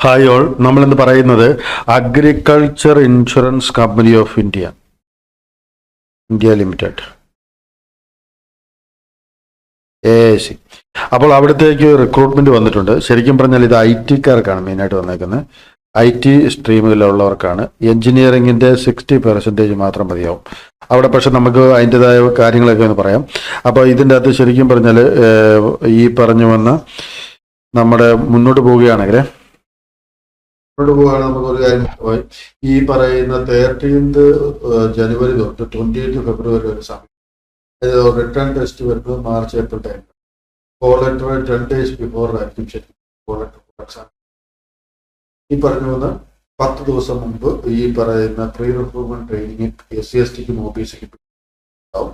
Hi all, നമ്മളിന്ന് പറയുന്നത് agriculture insurance company of India limited AIC. അപ്പോൾ അവിടത്തേക്ക് റിക്രൂട്ട്മെന്റ് വന്നിട്ടുണ്ട്. ശരിക്കും പറഞ്ഞാൽ ഇത് IT-കാർക്കാണ് മെയിനായിട്ട് വന്നേക്കുന്നത്. IT സ്ട്രീമിലുള്ളവർക്കാണ്. എഞ്ചിനീയറിംഗിന്റെ 60% മാത്രം മതിയാവും അവിടെ. പക്ഷെ നമുക്ക് അതിൻ്റെതായ കാര്യങ്ങളൊക്കെ ഒന്ന് പറയാം. അപ്പോൾ ഇതിൻ്റെ അകത്ത് ശരിക്കും പറഞ്ഞാൽ ഈ പറഞ്ഞു വന്ന നമ്മുടെ മുന്നോട്ട് പോവുകയാണെങ്കിൽ നമുക്കൊരു കാര്യം ഈ പറയുന്ന 13th ജനുവരി തൊട്ട് 28th ഫെബ്രുവരി വരെ സമയം. റിട്ടേൺ ടെസ്റ്റ് വരുന്നത് March April time. Call letter 10 days before admission. Call letter ഈ പറഞ്ഞു വന്ന് 10 ദിവസം മുമ്പ് ഈ പറയുന്ന പ്രീ റിക്രൂട്ട്മെന്റ് ട്രെയിനിങ് SC/STക്കും OBCക്കും ഉണ്ടാവും.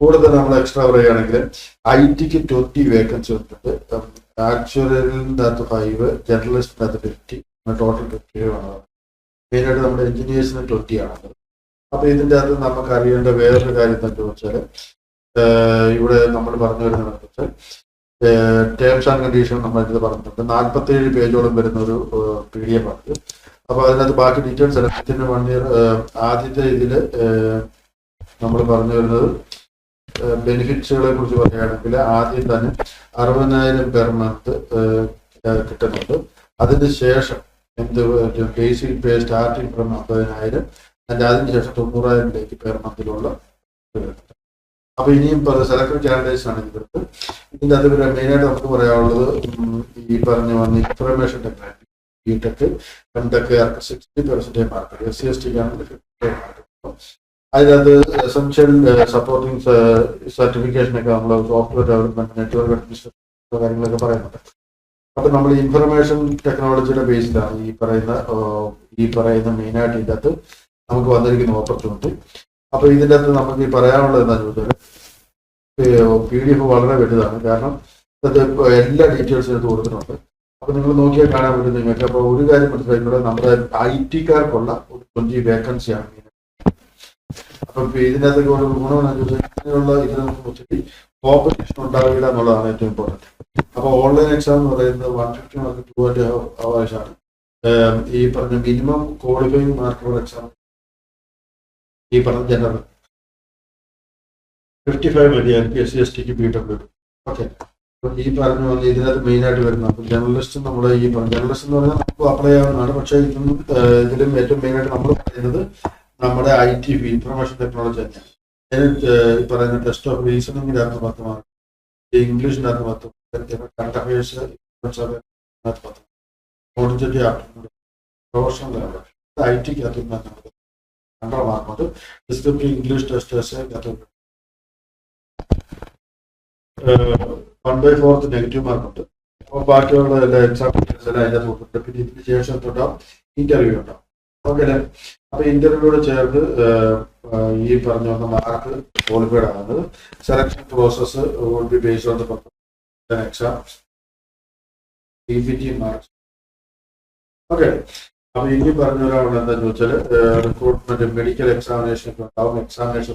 കൂടുതൽ നമ്മൾ എക്സ്ട്രാ പറയുകയാണെങ്കിൽ IT-ക്ക് 20 വേക്കൻസി ഉണ്ട്. ആക്ച്വറിന്റെ അകത്ത് 5, ജേർണലിസ്റ്റിന്റെ അകത്ത് 50, ടോട്ടൽ 50 ആണ്. മെയിനായിട്ട് നമ്മുടെ എഞ്ചിനീയേഴ്സിന് 20 ആണ്. അപ്പൊ ഇതിൻ്റെ അകത്ത് നമുക്ക് അറിയേണ്ട വേറൊരു കാര്യം എന്താണെന്ന് വെച്ചാൽ ഇവിടെ നമ്മൾ പറഞ്ഞു വരുന്നതെന്ന് വെച്ചാൽ ടേംസ് ആൻഡ് കണ്ടീഷൻ നമ്മൾ ഇത് പറഞ്ഞിട്ടുണ്ട്. 47 പേജോളം വരുന്ന ഒരു PDF ആണ്. അപ്പൊ അതിനകത്ത് ബാക്കി ഡീറ്റെയിൽസ് എല്ലാം 1 year ആദ്യത്തെ ഇതിൽ നമ്മൾ പറഞ്ഞു വരുന്നത് ബെനിഫിറ്റ്സുകളെ കുറിച്ച് പറയുകയാണെങ്കിൽ ആദ്യം തന്നെ 60,000 പെർ മന്ത് കിട്ടുന്നുണ്ട്. അതിന് ശേഷം ബേസിക് പേ സ്റ്റാർട്ടിങ് ഫ്രം 50,000 അതിനുശേഷം 90,000 പെർ മന്തിലുള്ള. അപ്പൊ ഇനിയും സെലക്ടഡ് കാൻഡിഡേറ്റ്സ് ആണ് ഇവർക്ക്. ഇതിൻ്റെ അത് മെയിനായിട്ട് നമുക്ക് പറയാനുള്ളത് ഈ പറഞ്ഞു വന്ന information technology BTech MTech 60% mark, SC/STക്കാണെങ്കിൽ 50% മാർക്ക്. അതിനകത്ത് എസെൻഷ്യൽ സപ്പോർട്ടിങ് സർട്ടിഫിക്കേഷനൊക്കെ നമ്മൾ സോഫ്റ്റ്വെയർ ഡെവലപ്മെന്റ്, നെറ്റ്വർക്ക് അഡ്മിനിസ്ട്രേഷൻ കാര്യങ്ങളൊക്കെ പറയുന്നുണ്ട്. അപ്പൊ നമ്മൾ ഇൻഫർമേഷൻ ടെക്നോളജിയുടെ ബേസിലാണ് ഈ പറയുന്ന മെയിനായിട്ട് ഇതിൻ്റെ അകത്ത് നമുക്ക് വന്നിരിക്കുന്ന ഓപ്പർച്യൂണിറ്റി. അപ്പൊ ഇതിൻ്റെ അകത്ത് നമുക്ക് ഈ പറയാനുള്ളത് എന്താണെന്ന് വെച്ചാൽ PDF വളരെ വലുതാണ്. കാരണം ഇത് എല്ലാ ഡീറ്റെയിൽസും എടുത്ത് കൊടുത്തിട്ടുണ്ട്. അപ്പൊ നിങ്ങൾ നോക്കിയാൽ കാണാൻ പറ്റും നിങ്ങൾക്ക്. അപ്പൊ ഒരു കാര്യം മനസ്സിലാക്കിയത് നമ്മുടെ IT-കാർക്കുള്ള ഒരു 20 വേക്കൻസിയാണ്. അപ്പൊ ഇതിനകത്തൊക്കെ ഒരു ഗുണമെന്നുള്ള ഇത് നമുക്ക് ഒത്തിരി കോമ്പറ്റീഷൻ ഉണ്ടാവില്ല എന്നുള്ളതാണ് ഏറ്റവും ഇമ്പോർട്ടൻറ്റ്. അപ്പൊ ഓൺലൈൻ എക്സാം എന്ന് പറയുന്നത് 150 മാർക്ക് 200 hours ആണ്. ഈ പറഞ്ഞ മിനിമം ക്വാളിഫയിങ് മാർക്കുള്ള എക്സാം ഈ പറഞ്ഞ ജനറൽ 55 മതിയായിരിക്കും. SC/STക്ക് BTech. ഓക്കെ. ഈ പറഞ്ഞു വന്ന് ഇതിനകത്ത് മെയിനായിട്ട് വരുന്നത് ജേർണലിസ്റ്റ്. നമ്മുടെ ഈ ജേർണലിസ്റ്റ് എന്ന് പറഞ്ഞാൽ നമുക്ക് അപ്ലൈ ചെയ്യാവുന്നതാണ്. പക്ഷേ ഇതിലും ഏറ്റവും മെയിനായിട്ട് നമ്മൾ പറയുന്നത് നമ്മുടെ IT ഇൻഫർമേഷൻ ടെക്നോളജി തന്നെയാണ്. ഈ പറയുന്ന ടെസ്റ്റ് ഓഫ് റീസണിങ്ങിൻ്റെ അകത്ത് 10 മാർക്ക്, ഇംഗ്ലീഷിൻ്റെ അകത്ത് 10, current affairs 10, quantitative aptitude, professional level IT-ക്ക് അകത്ത് 100 മാർക്കുണ്ട്. ഡിസ്ക്രിപ്റ്റീവ് ഇംഗ്ലീഷ് ടെസ്റ്റ് 1/4 നെഗറ്റീവ് മാർക്കുണ്ട്. അപ്പോൾ ബാക്കിയുള്ള എല്ലാ എക്സാം ഡീറ്റെയിൽസ് എല്ലാം അതിൻ്റെ കൊടുത്തിട്ടുണ്ട്. പിന്നെ ഇതിന് ശേഷം തൊട്ടാൽ ഇന്റർവ്യൂ ഉണ്ടാവും. ഓക്കെ അല്ലേ? അപ്പൊ ഇന്റർവ്യൂയോട് ചേർത്ത് ഈ പറഞ്ഞു വന്ന മാർക്ക് ക്വാളിഫൈഡ് ആകുന്നത്. Selection process would be based on the exam, PPT marks. Okay. അപ്പൊ ഇനി പറഞ്ഞ ഒരാൾ എന്താന്ന് വെച്ചാൽ റിക്രൂട്ട്മെന്റ് മെഡിക്കൽ എക്സാമിനേഷൻ ഒക്കെ ഉണ്ടാവും. എക്സാമിനേഷൻ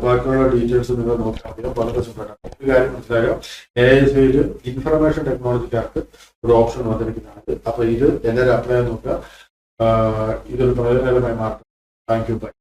ബാക്കിയുള്ള ഡീറ്റെയിൽസ് നിങ്ങൾ നോക്കാൻ മതിയോ. വളരെ സുഖമായിട്ടാണ്. ഒരു കാര്യം മനസ്സിലാക്കാം, AIC-യിൽ ഇൻഫർമേഷൻ ടെക്നോളജിക്കാർക്ക് ഒരു ഓപ്ഷൻ വന്നിരിക്കുന്നതാണ്. അപ്പൊ ഇത് എല്ലാവരും അപ്ലൈ നോക്കുക. ഇതൊരു പ്രയോജനകരമായി മാർക്കും. Thank you. ബൈ.